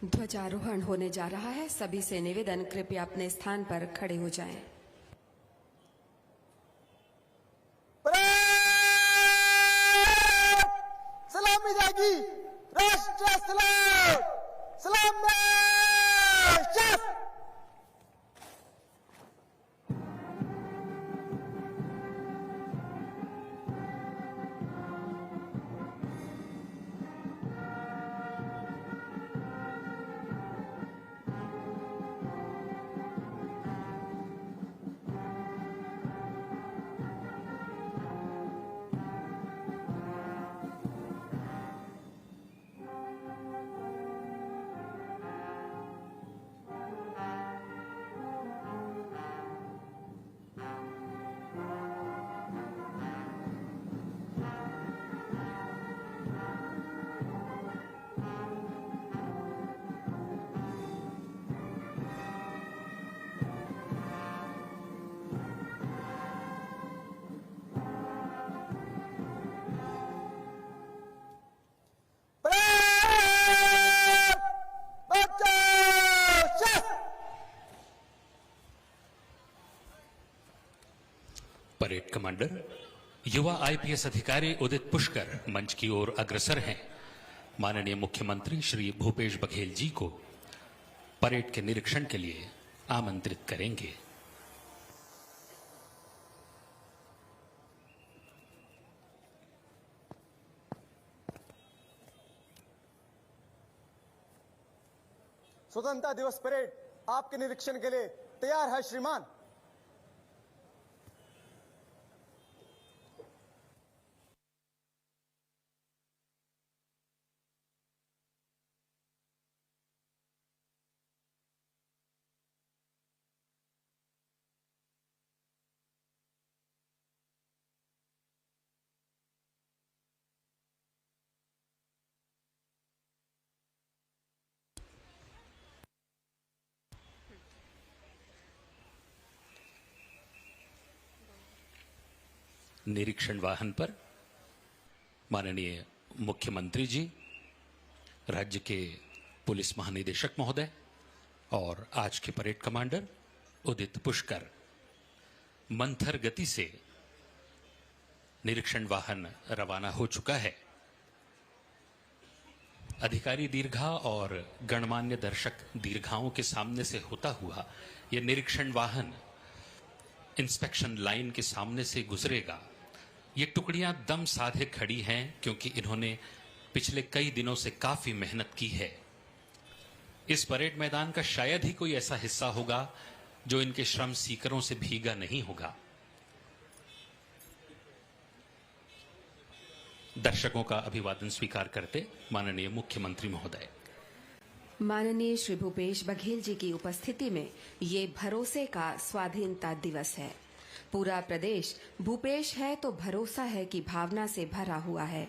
ध्वजारोहण होने जा रहा है। सभी से निवेदन, कृपया अपने स्थान पर खड़े हो जाएं। सलामी जागी, राष्ट्र सलाम, सलाम शेफ। परेड कमांडर युवा आईपीएस अधिकारी उदित पुष्कर मंच की ओर अग्रसर हैं। माननीय मुख्यमंत्री श्री भूपेश बघेल जी को परेड के निरीक्षण के लिए आमंत्रित करेंगे। स्वतंत्रता दिवस परेड आपके निरीक्षण के लिए तैयार है श्रीमान। निरीक्षण वाहन पर माननीय मुख्यमंत्री जी, राज्य के पुलिस महानिदेशक महोदय और आज के परेड कमांडर उदित पुष्कर मंथर गति से निरीक्षण वाहन रवाना हो चुका है। अधिकारी दीर्घा और गणमान्य दर्शक दीर्घाओं के सामने से होता हुआ यह निरीक्षण वाहन इंस्पेक्शन लाइन के सामने से गुजरेगा। ये टुकड़ियां दम साधे खड़ी हैं क्योंकि इन्होंने पिछले कई दिनों से काफी मेहनत की है। इस परेड मैदान का शायद ही कोई ऐसा हिस्सा होगा जो इनके श्रम सीकरों से भीगा नहीं होगा। दर्शकों का अभिवादन स्वीकार करते माननीय मुख्यमंत्री महोदय। माननीय श्री भूपेश बघेल जी की उपस्थिति में ये भरोसे का स्वाधीनता दिवस है। पूरा प्रदेश भूपेश है तो भरोसा है की भावना से भरा हुआ है।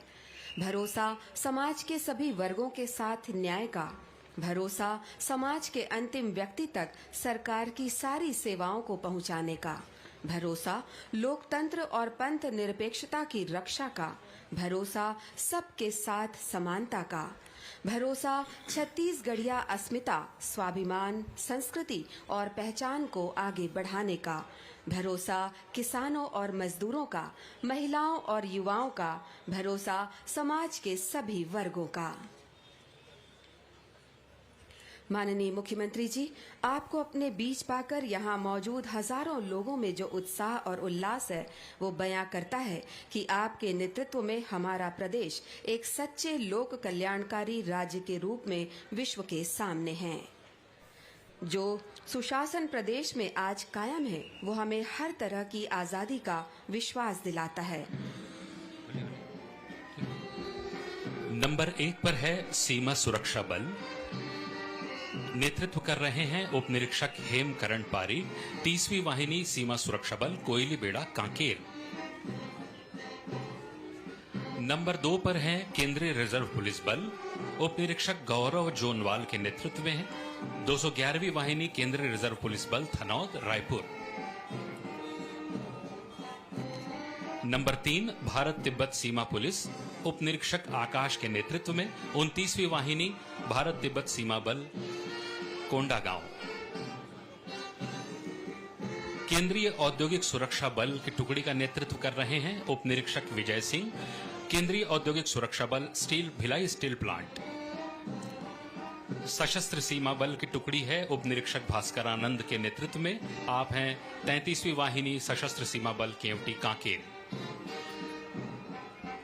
भरोसा समाज के सभी वर्गों के साथ न्याय का, भरोसा समाज के अंतिम व्यक्ति तक सरकार की सारी सेवाओं को पहुंचाने का, भरोसा लोकतंत्र और पंथ निरपेक्षता की रक्षा का, भरोसा सबके साथ समानता का, भरोसा छत्तीसगढ़िया अस्मिता, स्वाभिमान, संस्कृति और पहचान को आगे बढ़ाने का, भरोसा किसानों और मजदूरों का, महिलाओं और युवाओं का, भरोसा समाज के सभी वर्गों का। माननीय मुख्यमंत्री जी, आपको अपने बीच पाकर यहाँ मौजूद हजारों लोगों में जो उत्साह और उल्लास है वो बयां करता है कि आपके नेतृत्व में हमारा प्रदेश एक सच्चे लोक कल्याणकारी राज्य के रूप में विश्व के सामने है। जो सुशासन प्रदेश में आज कायम है वो हमें हर तरह की आजादी का विश्वास दिलाता है। नंबर 1 पर है सीमा सुरक्षा बल। नेतृत्व कर रहे हैं उप निरीक्षक हेमकरण पारी, 30वीं वाहिनी सीमा सुरक्षा बल, कोयली बेड़ा, कांकेर। नंबर 2 पर है केंद्रीय रिजर्व पुलिस बल, उप निरीक्षक गौरव जोनवाल के नेतृत्व में है, 211वीं वाहिनी केंद्रीय रिजर्व पुलिस बल, थनौद, रायपुर। नंबर 3 भारत तिब्बत सीमा पुलिस उप निरीक्षक आकाश के नेतृत्व में 29वीं वाहिनी भारत तिब्बत सीमा बल कोंडागांव। केंद्रीय औद्योगिक सुरक्षा बल की टुकड़ी का नेतृत्व कर रहे हैं उप निरीक्षक विजय सिंह, केंद्रीय औद्योगिक सुरक्षा बल स्टील भिलाई स्टील प्लांट। सशस्त्र सीमा बल की टुकड़ी है उप निरीक्षक भास्कर आनंद के नेतृत्व में, आप हैं 33वीं वाहिनी सशस्त्र सीमा बल केवटी कांकेर।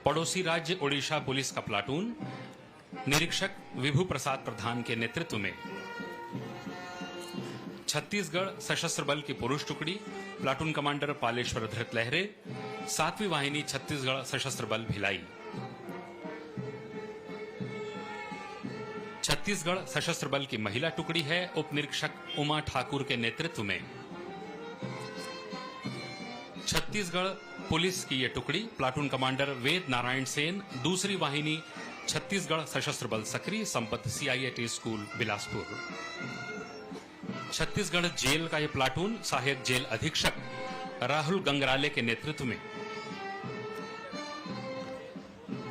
पड़ोसी राज्य ओडिशा पुलिस का प्लाटून निरीक्षक विभू प्रसाद प्रधान के नेतृत्व में। छत्तीसगढ़ सशस्त्र बल की पुरुष टुकड़ी प्लाटून कमांडर पालेश्वर धृत लहरे, 7वीं वाहिनी छत्तीसगढ़ सशस्त्र बल भिलाई। छत्तीसगढ़ सशस्त्र बल की महिला टुकड़ी है उप निरीक्षक उमा ठाकुर के नेतृत्व में। छत्तीसगढ़ पुलिस की यह टुकड़ी प्लाटून कमांडर वेद नारायण सेन, 2री वाहिनी छत्तीसगढ़ सशस्त्र बल सक्रिय संपत CIAT school Bilaspur. Chhattisgarh jail का यह प्लाटून सहायक जेल अधीक्षक राहुल गंगराले के नेतृत्व में।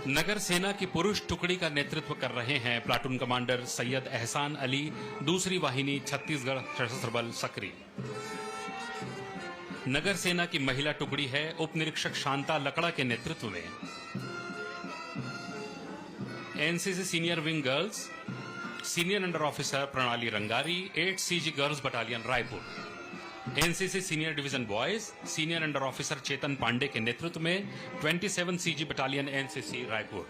नगर सेना की पुरुष टुकड़ी का नेतृत्व कर रहे हैं प्लाटून कमांडर सैयद एहसान अली, 2री वाहिनी छत्तीसगढ़ सशस्त्र बल सक्रिय। नगर सेना की महिला टुकड़ी है उप निरीक्षक शांता लकड़ा के नेतृत्व में। NCC senior wing girls senior under officer Pranali Rangari, 8 CG girls battalion Raipur. NCC senior division boys senior under officer Chetan Pandey के नेतृत्व में 27 CG battalion NCC Raipur.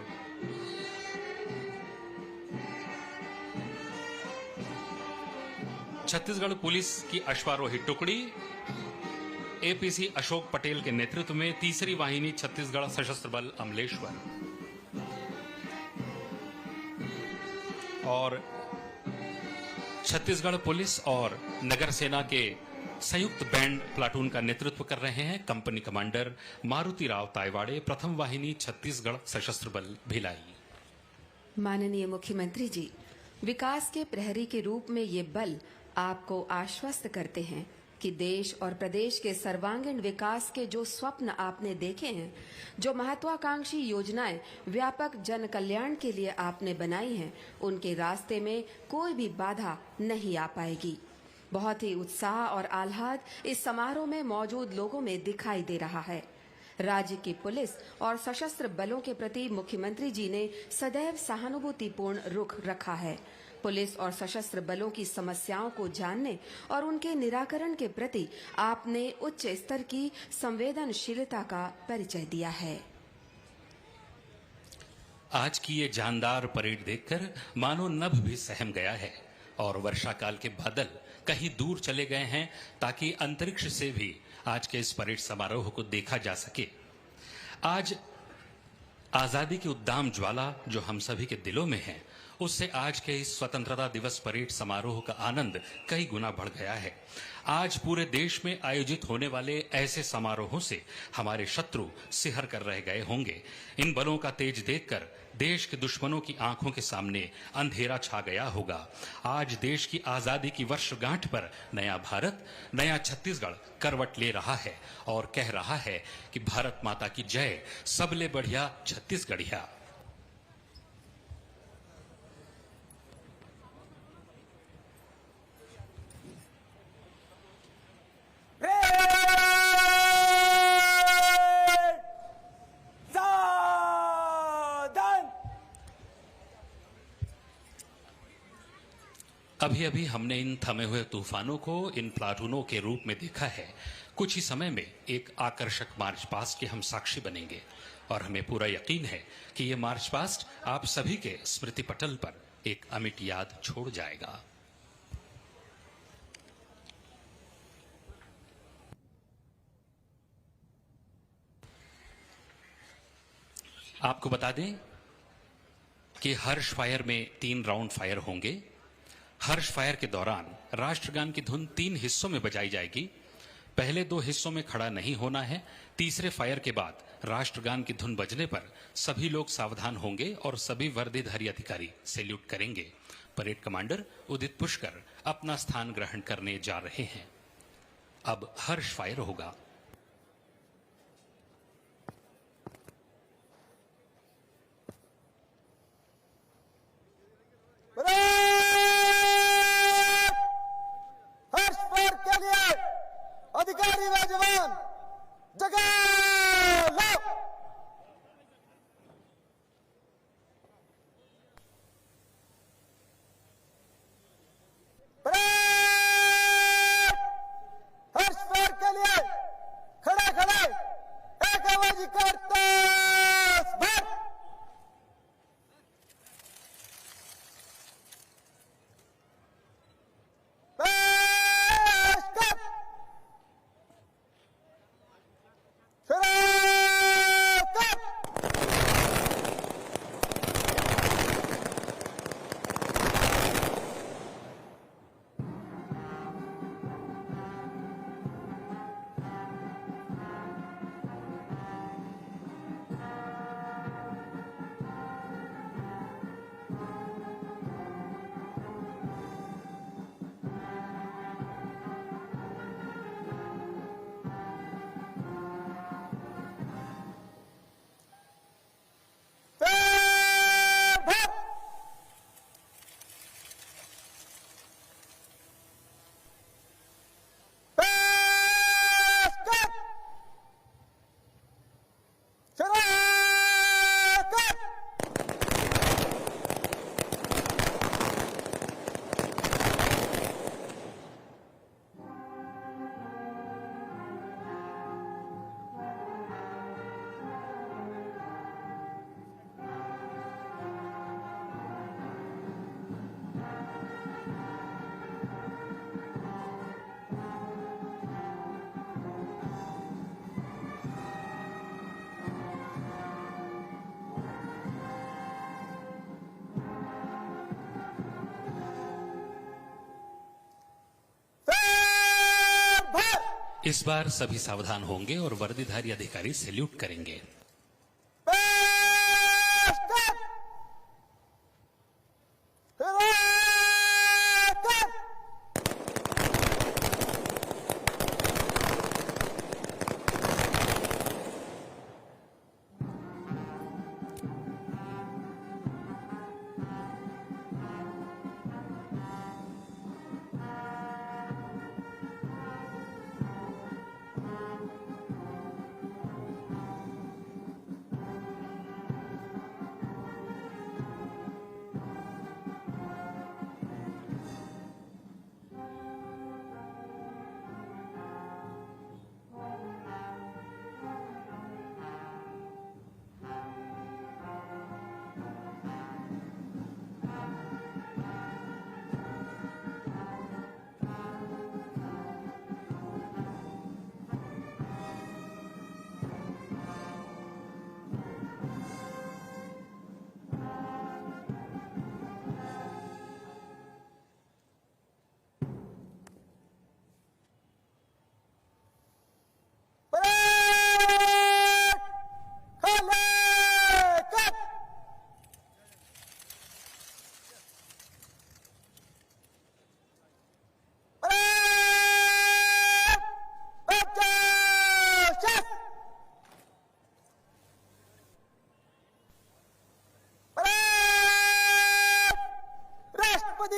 Chhattisgarh police की अश्वारोही टुकड़ी APC अशोक पटेल के नेतृत्व में 3री वाहिनी छत्तीसगढ़ सशस्त्र बल अमलेश्वर। और छत्तीसगढ़ पुलिस और नगर सेना के संयुक्त बैंड प्लाटून का नेतृत्व कर रहे हैं कंपनी कमांडर मारुति राव तायवाड़े, 1म वाहिनी छत्तीसगढ़ सशस्त्र बल भिलाई। माननीय मुख्यमंत्री जी, विकास के प्रहरी के रूप में ये बल आपको आश्वस्त करते हैं कि देश और प्रदेश के सर्वांगीण विकास के जो स्वप्न आपने देखे हैं, जो महत्वाकांक्षी योजनाएं व्यापक जन कल्याण के लिए आपने बनाई हैं, उनके रास्ते में कोई भी बाधा नहीं आ पाएगी। बहुत ही उत्साह और आह्लाद इस समारोह में मौजूद लोगों में दिखाई दे रहा है। राज्य की पुलिस और सशस्त्र बलों के प्रति मुख्यमंत्री जी ने सदैव सहानुभूतिपूर्ण रुख रखा है। पुलिस और सशस्त्र बलों की समस्याओं को जानने और उनके निराकरण के प्रति आपने उच्च स्तर की संवेदनशीलता का परिचय दिया है। आज की ये जानदार परेड देखकर मानो नभ भी सहम गया है और वर्षा काल के बादल कहीं दूर चले गए हैं ताकि अंतरिक्ष से भी आज के इस परेड समारोह को देखा जा सके। आज आजादी की उद्दाम ज्वाला जो हम सभी के दिलों में है, उससे आज के इस स्वतंत्रता दिवस परेड समारोह का आनंद कई गुना बढ़ गया है। आज पूरे देश में आयोजित होने वाले ऐसे समारोहों से हमारे शत्रु सिहर कर रह गए होंगे। इन बलों का तेज देखकर देश के दुश्मनों की आंखों के सामने अंधेरा छा गया होगा। आज देश की आजादी की वर्षगांठ पर नया भारत, नया छत्तीसगढ़ करवट ले रहा है और कह रहा है कि भारत माता की जय, सबले बढ़िया छत्तीसगढ़िया। अभी अभी हमने इन थमे हुए तूफानों को इन प्लाटूनों के रूप में देखा है। कुछ ही समय में एक आकर्षक मार्च पास्ट के हम साक्षी बनेंगे और हमें पूरा यकीन है कि ये मार्च पास्ट आप सभी के स्मृति पटल पर एक अमिट याद छोड़ जाएगा। आपको बता दें कि हर्ष फायर में 3 राउंड फायर होंगे। हर्ष फायर के दौरान राष्ट्रगान की धुन 3 हिस्सों में बजाई जाएगी। पहले 2 हिस्सों में खड़ा नहीं होना है। तीसरे फायर के बाद राष्ट्रगान की धुन बजने पर सभी लोग सावधान होंगे और सभी वर्दीधारी अधिकारी सैल्यूट करेंगे। परेड कमांडर उदित पुष्कर अपना स्थान ग्रहण करने जा रहे हैं। अब हर्ष फायर होगा। जगह लो। हर्ष पैर के लिए खड़े खड़े एक आवाज करते भर। इस बार सभी सावधान होंगे और वर्दीधारी अधिकारी सैल्यूट करेंगे।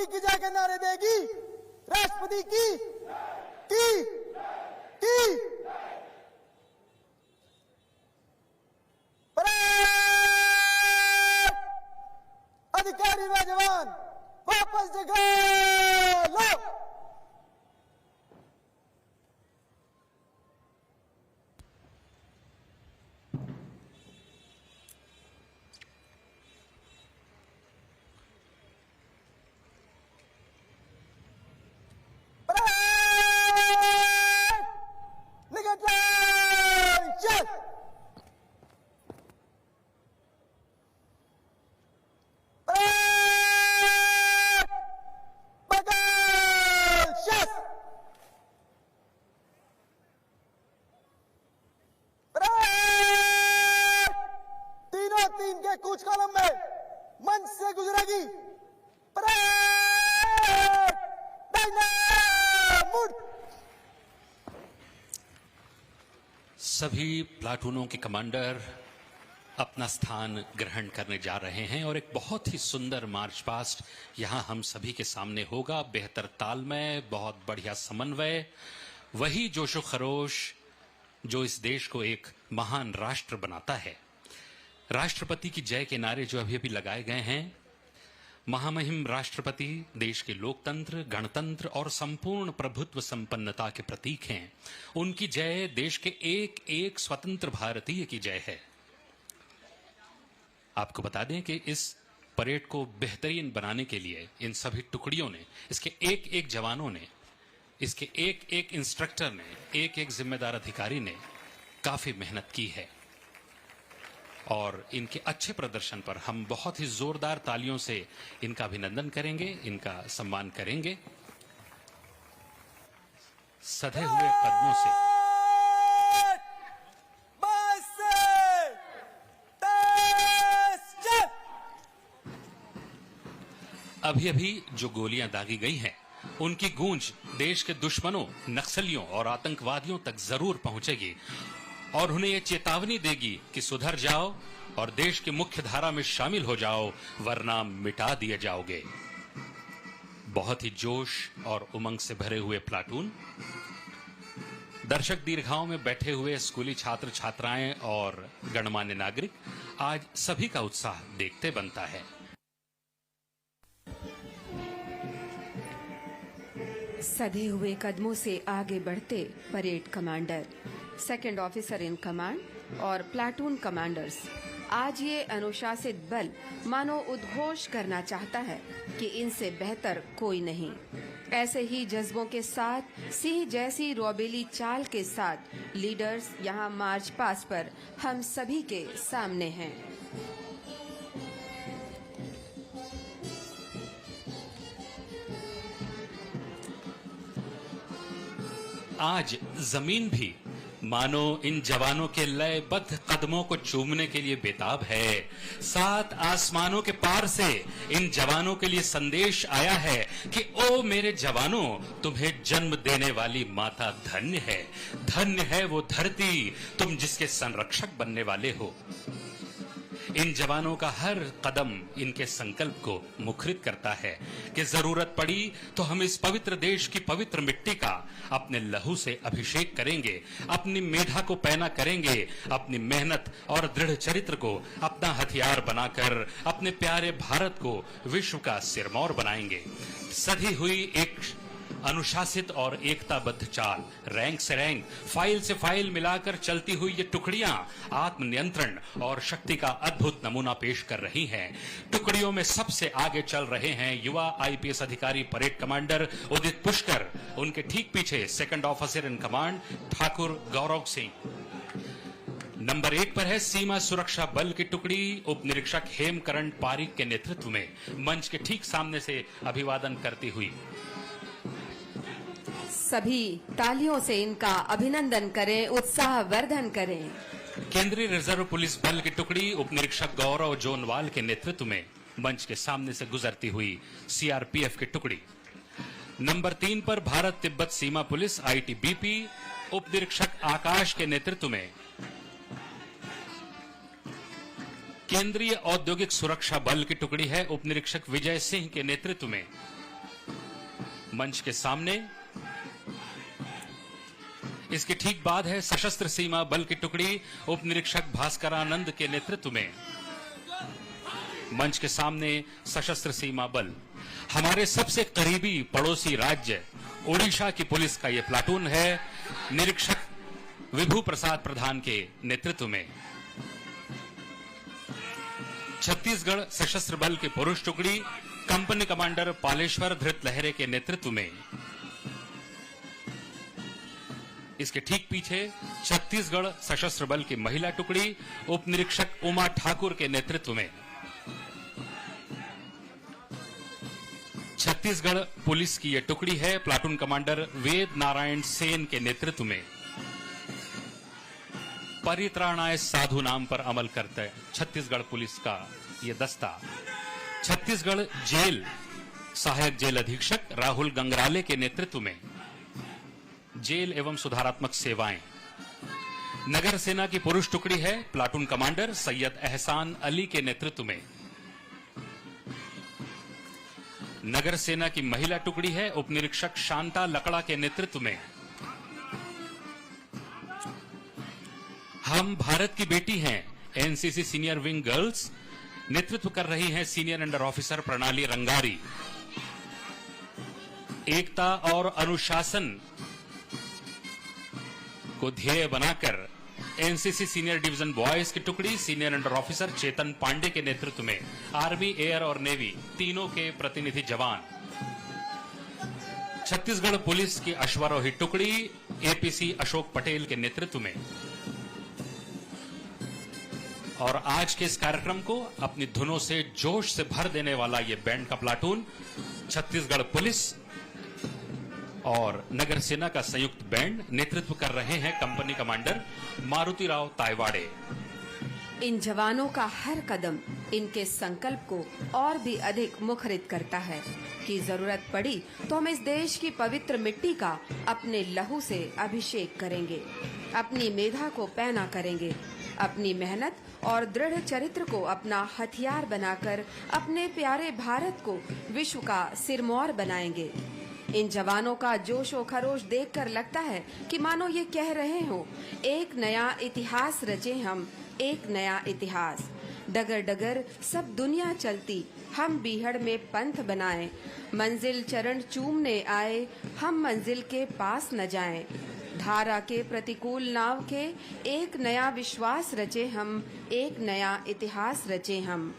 की जाके नारे देगी, राष्ट्रपति की अधिकारी व जवान वापस जगह लो। कुछ कॉलम में मंच से गुजरेगी सभी प्लाटूनों के कमांडर अपना स्थान ग्रहण करने जा रहे हैं और एक बहुत ही सुंदर मार्च पास्ट यहां हम सभी के सामने होगा। बेहतर तालमेल, बहुत बढ़िया समन्वय, वही जोशो खरोश, जो इस देश को एक महान राष्ट्र बनाता है। राष्ट्रपति की जय के नारे जो अभी अभी लगाए गए हैं, महामहिम राष्ट्रपति देश के लोकतंत्र, गणतंत्र और संपूर्ण प्रभुत्व संपन्नता के प्रतीक हैं। उनकी जय देश के एक एक स्वतंत्र भारतीय की जय है। आपको बता दें कि इस परेड को बेहतरीन बनाने के लिए इन सभी टुकड़ियों ने, इसके एक एक जवानों ने, इसके एक एक इंस्ट्रक्टर ने, एक एक जिम्मेदार अधिकारी ने काफी मेहनत की है और इनके अच्छे प्रदर्शन पर हम बहुत ही जोरदार तालियों से इनका अभिनंदन करेंगे, इनका सम्मान करेंगे। सधे हुए कदमों से अभी अभी जो गोलियां दागी गई हैं, उनकी गूंज देश के दुश्मनों, नक्सलियों और आतंकवादियों तक जरूर पहुंचेगी और उन्हें यह चेतावनी देगी कि सुधर जाओ और देश की मुख्य धारा में शामिल हो जाओ, वरना मिटा दिए जाओगे। बहुत ही जोश और उमंग से भरे हुए प्लाटून, दर्शक दीर्घाओं में बैठे हुए स्कूली छात्र छात्राएं और गणमान्य नागरिक, आज सभी का उत्साह देखते बनता है। सधे हुए कदमों से आगे बढ़ते parade commander, second officer in command और प्लाटून कमांडर्स, आज ये अनुशासित बल मानो उद्घोष करना चाहता है कि इनसे बेहतर कोई नहीं। ऐसे ही जज्बों के साथ, सिंह जैसी रोबेली चाल के साथ लीडर्स यहाँ मार्च पास्ट पर हम सभी के सामने हैं। आज जमीन भी मानो इन जवानों के लयबद्ध कदमों को चूमने के लिए बेताब है। सात आसमानों के पार से इन जवानों के लिए संदेश आया है कि ओ मेरे जवानों, तुम्हें जन्म देने वाली माता धन्य है। धन्य है वो धरती, तुम जिसके संरक्षक बनने वाले हो। इन जवानों का हर कदम इनके संकल्प को मुखरित करता है कि जरूरत पड़ी तो हम इस पवित्र देश की पवित्र मिट्टी का अपने लहू से अभिषेक करेंगे, अपनी मेधा को पैना करेंगे, अपनी मेहनत और दृढ़ चरित्र को अपना हथियार बनाकर अपने प्यारे भारत को विश्व का सिरमौर बनाएंगे। सधी हुई एक अनुशासित और एकताबद्ध चाल, रैंक से रैंक, फाइल से फाइल मिलाकर चलती हुई ये टुकड़ियां आत्मनियंत्रण और शक्ति का अद्भुत नमूना पेश कर रही हैं। टुकड़ियों में सबसे आगे चल रहे हैं युवा आईपीएस अधिकारी परेड कमांडर उदित पुष्कर, उनके ठीक पीछे second officer in command Thakur Gaurav Singh. Number 1 पर है सीमा सुरक्षा बल की टुकड़ी उप निरीक्षक हेमकरण पारिक के नेतृत्व में, मंच के ठीक सामने से अभिवादन करती हुई। सभी तालियों से इनका अभिनंदन करें, उत्साहवर्धन करें। केंद्रीय रिजर्व पुलिस बल की टुकड़ी उप निरीक्षक गौरव जोनवाल के नेतृत्व में मंच के सामने से गुजरती हुई सीआरपीएफ की टुकड़ी। नंबर 3 पर भारत तिब्बत सीमा पुलिस आईटीबीपी उप निरीक्षक आकाश के नेतृत्व में केंद्रीय औद्योगिक सुरक्षा बल की टुकड़ी है उप निरीक्षक विजय सिंह के नेतृत्व में। मंच के सामने इसके ठीक बाद है सशस्त्र सीमा बल की टुकड़ी उप निरीक्षक भास्करानंद के नेतृत्व में। मंच के सामने सशस्त्र सीमा बल, हमारे सबसे करीबी पड़ोसी राज्य ओडिशा की पुलिस का यह प्लाटून है, निरीक्षक विभू प्रसाद प्रधान के नेतृत्व में। छत्तीसगढ़ सशस्त्र बल की पुरुष टुकड़ी कंपनी कमांडर पालेश्वर धृत लहरे के नेतृत्व में। इसके ठीक पीछे छत्तीसगढ़ सशस्त्र बल की महिला टुकड़ी उप निरीक्षक उमा ठाकुर के नेतृत्व में। छत्तीसगढ़ पुलिस की यह टुकड़ी है प्लाटून कमांडर वेद नारायण सेन के नेतृत्व में। परित्राणाय साधु नाम पर अमल करते है छत्तीसगढ़ पुलिस का यह दस्ता। छत्तीसगढ़ जेल सहायक जेल अधीक्षक राहुल गंगराले के नेतृत्व में जेल एवं सुधारात्मक सेवाएं। नगर सेना की पुरुष टुकड़ी है प्लाटून कमांडर सैयद एहसान अली के नेतृत्व में। नगर सेना की महिला टुकड़ी है उप निरीक्षक शांता लकड़ा के नेतृत्व में। हम भारत की बेटी हैं। एनसीसी सीनियर विंग गर्ल्स नेतृत्व कर रही हैं senior under officer Pranali Rangari. एकता और अनुशासन को ध्येय बनाकर एनसीसी सीनियर डिवीजन बॉयज की टुकड़ी senior under officer Chetan Pandey के नेतृत्व में आर्मी, एयर और नेवी तीनों के प्रतिनिधि जवान, छत्तीसगढ़ पुलिस की अश्वारोही टुकड़ी एपीसी अशोक पटेल के नेतृत्व में, और आज के इस कार्यक्रम को अपनी धुनों से जोश से भर देने वाला ये बैंड का प्लाटून छत्तीसगढ़ पुलिस और नगर सेना का संयुक्त बैंड नेतृत्व कर रहे हैं कंपनी कमांडर मारुति राव तायवाड़े। इन जवानों का हर कदम इनके संकल्प को और भी अधिक मुखरित करता है कि जरूरत पड़ी तो हम इस देश की पवित्र मिट्टी का अपने लहू से अभिषेक करेंगे, अपनी मेधा को पैना करेंगे, अपनी मेहनत और दृढ़ चरित्र को अपना हथियार बनाकर अपने प्यारे भारत को विश्व का सिरमौर बनाएंगे। इन जवानों का जोश और खरोश देखकर लगता है कि मानो ये कह रहे हो, एक नया इतिहास रचे हम, एक नया इतिहास। डगर डगर सब दुनिया चलती, हम बीहड़ में पंथ बनाएं, मंजिल चरण चूमने आए, हम मंजिल के पास न जाएं। धारा के प्रतिकूल नाव के एक नया विश्वास रचे हम, एक नया इतिहास रचे हम।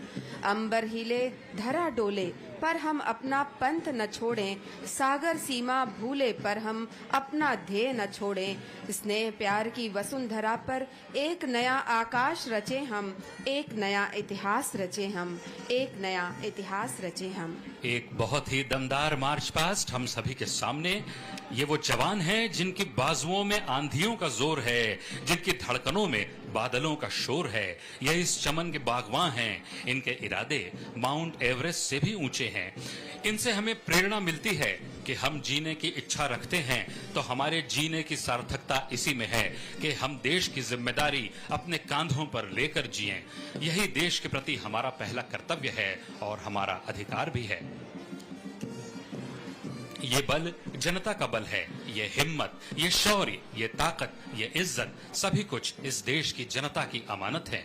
अंबर हिले धरा डोले पर हम अपना पंथ न छोड़ें, सागर सीमा भूले पर हम अपना ध्येय न छोड़ें। स्नेह प्यार की वसुंधरा पर एक नया आकाश रचे हम, एक नया इतिहास रचे हम, एक नया इतिहास रचे हम। एक बहुत ही दमदार मार्च पास्ट हम सभी के सामने। ये वो जवान हैं जिनकी बाजुओं में आंधियों का जोर है, जिनकी धड़कनों में बादलों का शोर है। यह इस चमन के बागवां हैं। इनके इरादे माउंट एवरेस्ट से भी ऊंचे हैं। इनसे हमें प्रेरणा मिलती है कि हम जीने की इच्छा रखते हैं तो हमारे जीने की सार्थकता इसी में है कि हम देश की जिम्मेदारी अपने कांधों पर लेकर जिएं। यही देश के प्रति हमारा पहला कर्तव्य है और हमारा अधिकार भी है। ये बल जनता का बल है। ये हिम्मत, ये शौर्य, ये ताकत, ये इज्जत, सभी कुछ इस देश की जनता की अमानत है।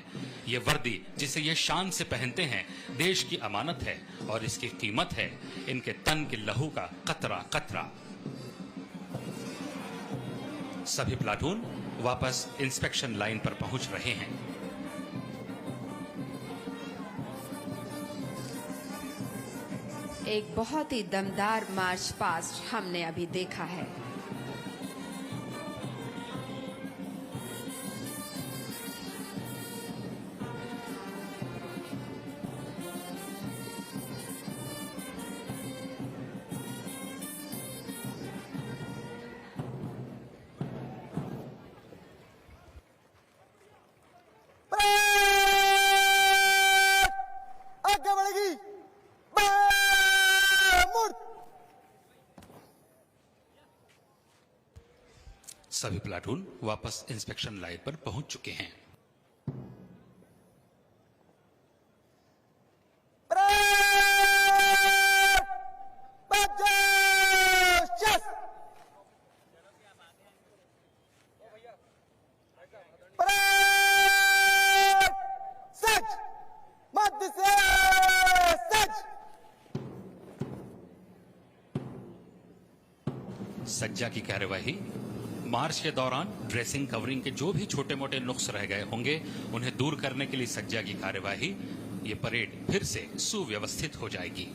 ये वर्दी जिसे ये शान से पहनते हैं देश की अमानत है और इसकी कीमत है इनके तन के लहू का कतरा कतरा। सभी प्लाटून वापस इंस्पेक्शन लाइन पर पहुंच रहे हैं। एक बहुत ही दमदार मार्च पास्ट हमने अभी देखा है। आगे बढ़ेगी, मुड़। सभी प्लाटून वापस इंस्पेक्शन लाइन पर पहुंच चुके हैं। सज्जा की कार्यवाही। मार्च के दौरान ड्रेसिंग कवरिंग के जो भी छोटे मोटे नुक्स रह गए होंगे उन्हें दूर करने के लिए सज्जा की कार्यवाही। ये परेड फिर से सुव्यवस्थित हो जाएगी।